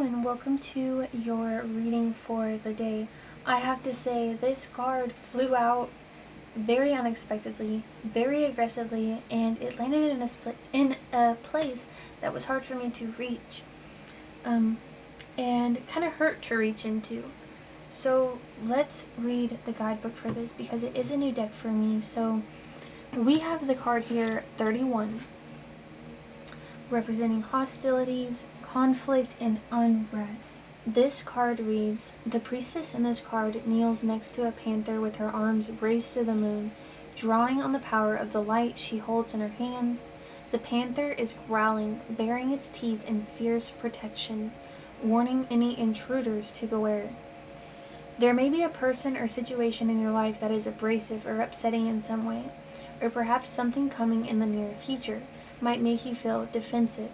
and welcome to your reading for the day. I have to say, this card flew out very unexpectedly, very aggressively, and it landed in a place that was hard for me to reach, and kind of hurt to reach into. So let's read the guidebook for this because it is a new deck for me. So we have the card here, 31, representing hostilities, conflict, and unrest. This card reads, the priestess in this card kneels next to a panther with her arms raised to the moon, drawing on the power of the light she holds in her hands. The panther is growling, baring its teeth in fierce protection, warning any intruders to beware. There may be a person or situation in your life that is abrasive or upsetting in some way, or perhaps something coming in the near future might make you feel defensive.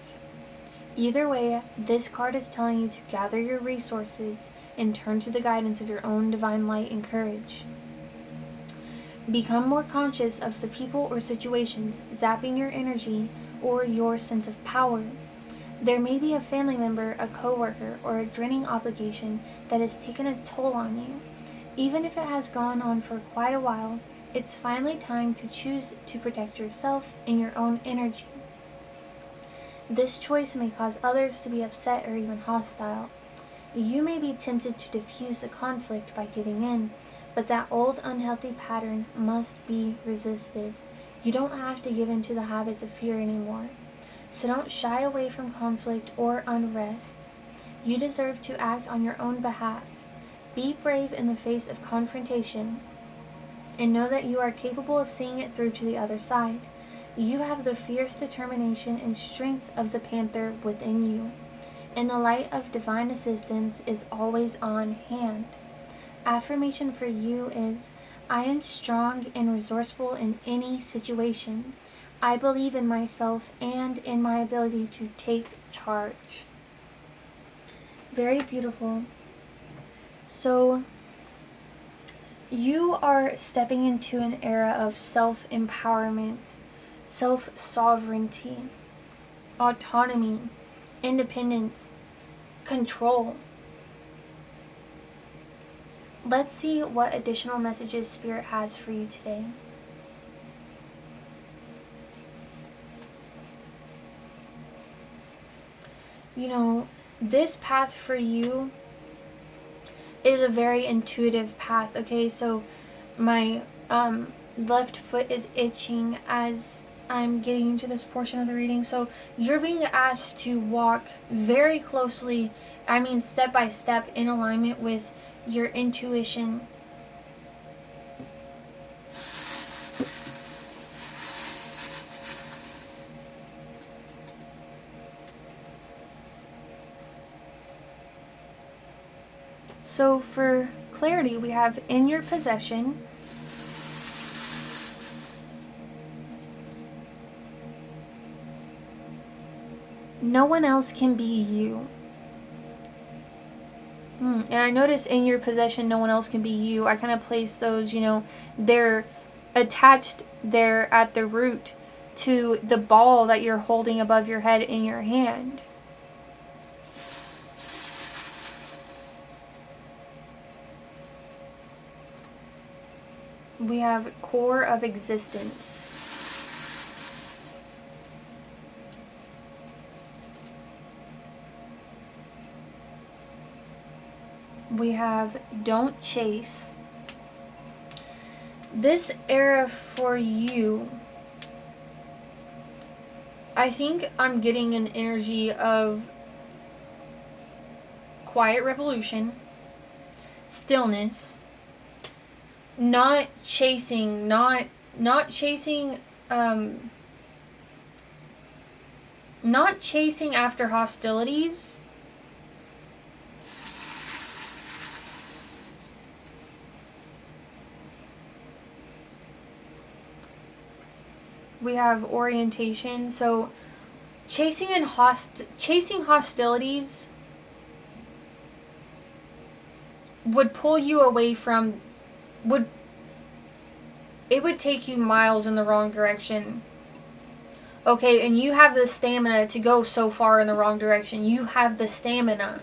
Either way, this card is telling you to gather your resources and turn to the guidance of your own divine light and courage. Become more conscious of the people or situations zapping your energy or your sense of power. There may be a family member, a coworker, or a draining obligation that has taken a toll on you. Even if it has gone on for quite a while, it's finally time to choose to protect yourself and your own energy. This choice may cause others to be upset or even hostile. You may be tempted to diffuse the conflict by giving in, but that old unhealthy pattern must be resisted. You don't have to give in to the habits of fear anymore. So don't shy away from conflict or unrest. You deserve to act on your own behalf. Be brave in the face of confrontation, and know that you are capable of seeing it through to the other side. You have the fierce determination and strength of the panther within you, and the light of divine assistance is always on hand. Affirmation for you is, I am strong and resourceful in any situation. I believe in myself and in my ability to take charge. Very beautiful. So, you are stepping into an era of self-empowerment, self-sovereignty, autonomy, independence, control. Let's see what additional messages Spirit has for you today. You know, this path for you is a very intuitive path, okay? So my left foot is itching as I'm getting into this portion of the reading. So you're being asked to walk very closely, step by step, in alignment with your intuition. So for clarity, we have in your possession, no one else can be you. And I notice in your possession, no one else can be you. I kind of place those, they're attached there at the root to the ball that you're holding above your head in your hand. We have core of existence. We have don't chase. This era for you, I think I'm getting an energy of quiet revolution, stillness, not chasing after hostilities. We have orientation. So chasing hostilities would pull you away from, it would take you miles in the wrong direction. Okay, and you have the stamina to go so far in the wrong direction. You have the stamina.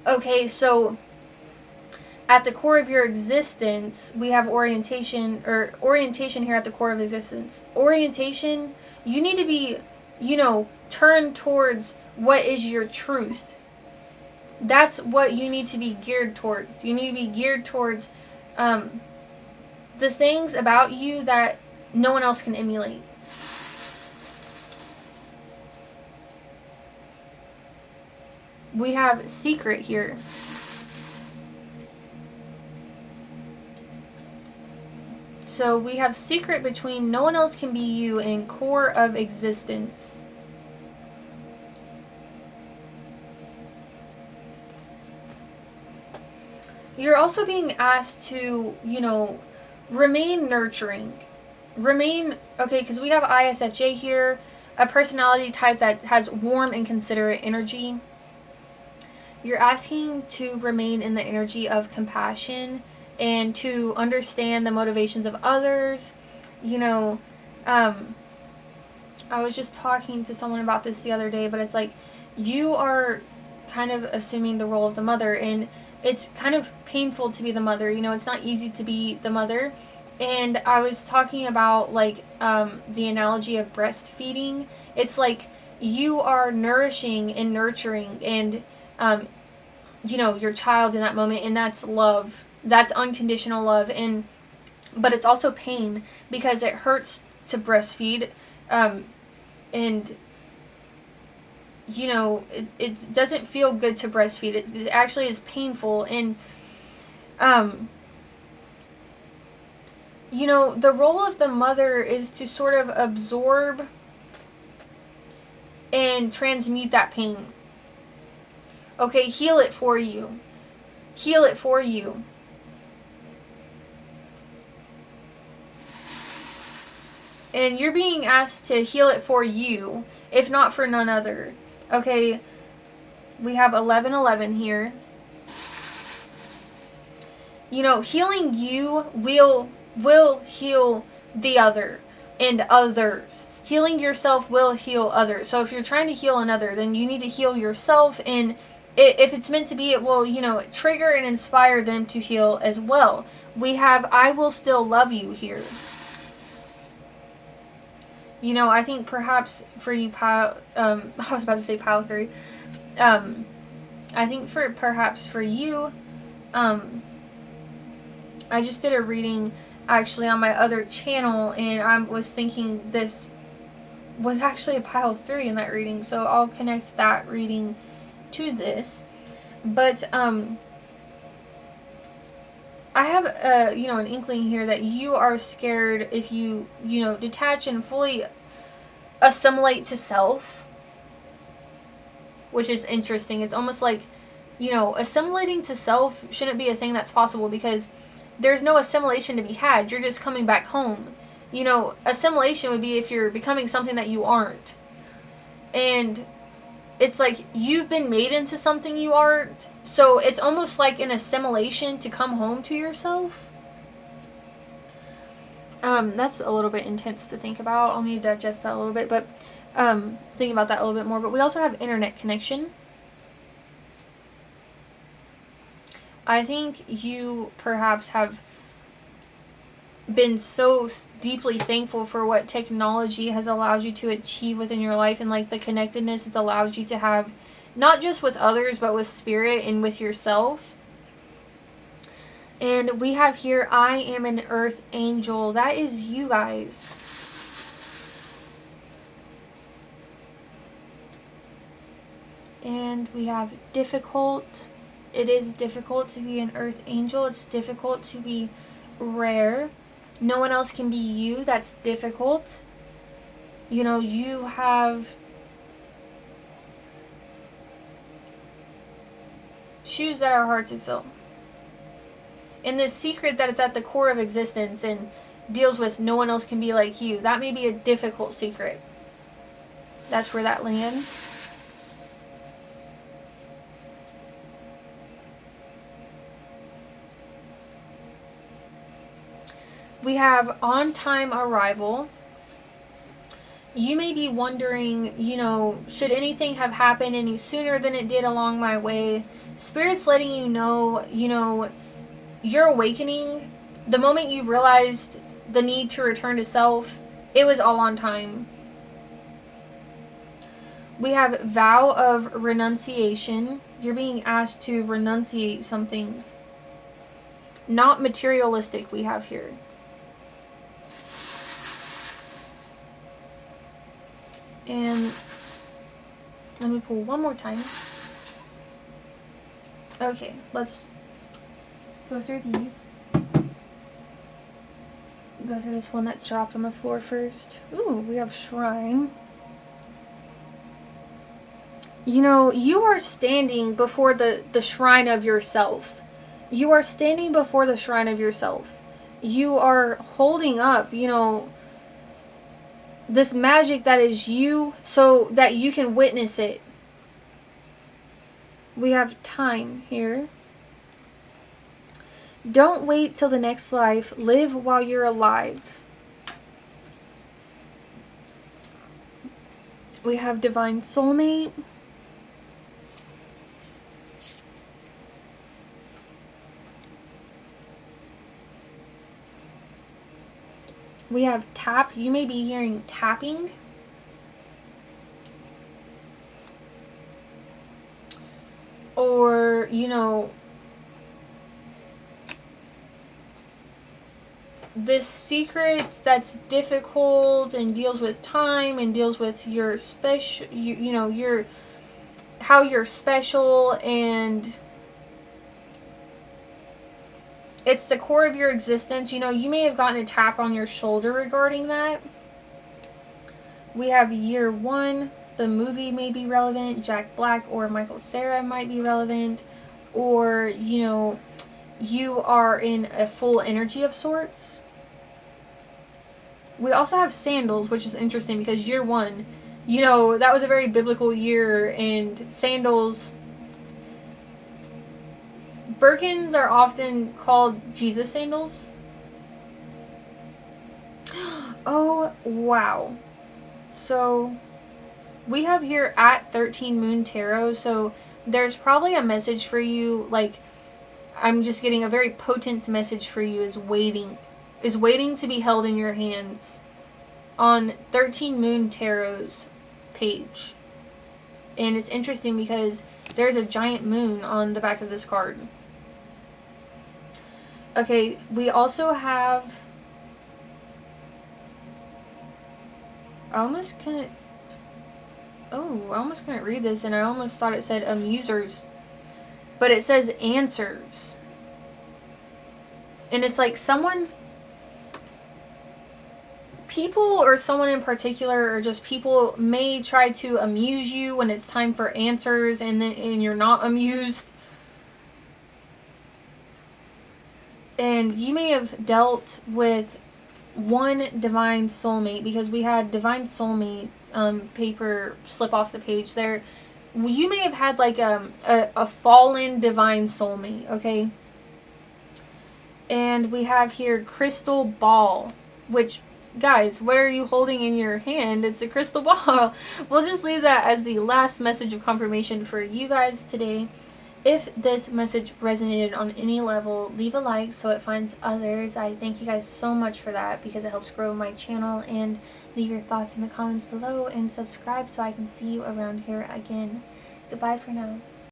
Okay, so at the core of your existence, we have orientation, or orientation here at the core of existence. Orientation, you need to be, turned towards what is your truth. That's what you need to be geared towards. You need to be geared towards the things about you that no one else can emulate. We have secret here. So we have secret between no one else can be you and core of existence. You're also being asked to, remain nurturing. Okay, because we have ISFJ here, a personality type that has warm and considerate energy. You're asking to remain in the energy of compassion and to understand the motivations of others. I was just talking to someone about this the other day, but it's like you are kind of assuming the role of the mother, and it's kind of painful to be the mother. It's not easy to be the mother. And I was talking about the analogy of breastfeeding. It's like you are nourishing and nurturing and your child in that moment, and that's love. That's unconditional love. But it's also pain because it hurts to breastfeed, and it doesn't feel good to breastfeed. It actually is painful, and the role of the mother is to sort of absorb and transmute that pain. Okay, heal it for you. Heal it for you. And you're being asked to heal it for you, if not for none other. Okay, we have 1111 here. Healing you will heal the other and others. Healing yourself will heal others. So if you're trying to heal another, then you need to heal yourself, and if it's meant to be, it will, trigger and inspire them to heal as well. We have I will still love you here. I think perhaps for you, I was about to say Pile 3. I think perhaps for you, I just did a reading actually on my other channel, and I was thinking this was actually a Pile 3 in that reading, so I'll connect that reading to this. But I have an inkling here that you are scared if you detach and fully assimilate to self, which is interesting. It's almost like assimilating to self shouldn't be a thing that's possible, because there's no assimilation to be had. You're just coming back home. Assimilation would be if you're becoming something that you aren't. And it's like you've been made into something you aren't. So it's almost like an assimilation to come home to yourself. That's a little bit intense to think about. I'll need to digest that a little bit, but think about that a little bit more. But we also have internet connection. I think you perhaps have been so deeply thankful for what technology has allowed you to achieve within your life, and the connectedness it allows you to have, not just with others, but with spirit and with yourself. And we have here, I am an earth angel. That is you guys. And we have difficult. It is difficult to be an earth angel. It's difficult to be rare. No one else can be you. That's difficult. You have shoes that are hard to fill. And this secret that it's at the core of existence and deals with no one else can be like you, that may be a difficult secret. That's where that lands. We have on-time arrival. You may be wondering, you know, should anything have happened any sooner than it did along my way? Spirit's letting you know, your awakening, the moment you realized the need to return to self, it was all on time. We have vow of renunciation. You're being asked to renunciate something. Not materialistic, we have here. And let me pull one more time. Okay, let's go through these. Go through this one that dropped on the floor first. Ooh, we have shrine. You know, you are standing before the shrine of yourself. You are standing before the shrine of yourself. You are holding up, you know, this magic that is you so that you can witness it. We have time here. Don't wait till the next life. Live while you're alive. We have divine soulmate. We have tap. You may be hearing tapping. Or, you know, this secret that's difficult and deals with time and deals with your special, you know, your, how you're special, and it's the core of your existence. You know, you may have gotten a tap on your shoulder regarding that. We have year one. The movie may be relevant. Jack Black or Michael Cera might be relevant. Or, you know, you are in a full energy of sorts. We also have sandals, which is interesting because year one, you know, that was a very biblical year, and sandals, Birkins are often called Jesus sandals. Oh, wow. So, we have here at 13 Moon Tarot, so there's probably a message for you, like, I'm just getting a very potent message for you is waiting to be held in your hands on 13 Moon Tarot's page. And it's interesting because there's a giant moon on the back of this card. Okay, we also have, I almost couldn't read this, and I almost thought it said amusers, but it says answers. And it's like people or someone in particular, or just people, may try to amuse you when it's time for answers, and you're not amused. And you may have dealt with one divine soulmate, because we had divine soulmate paper slip off the page there. You may have had like a fallen divine soulmate, okay? And we have here crystal ball, which, guys, what are you holding in your hand? It's a crystal ball. We'll just leave that as the last message of confirmation for you guys today. If this message resonated on any level, leave a like so it finds others. I thank you guys so much for that, because it helps grow my channel. And leave your thoughts in the comments below, and subscribe so I can see you around here again. Goodbye for now.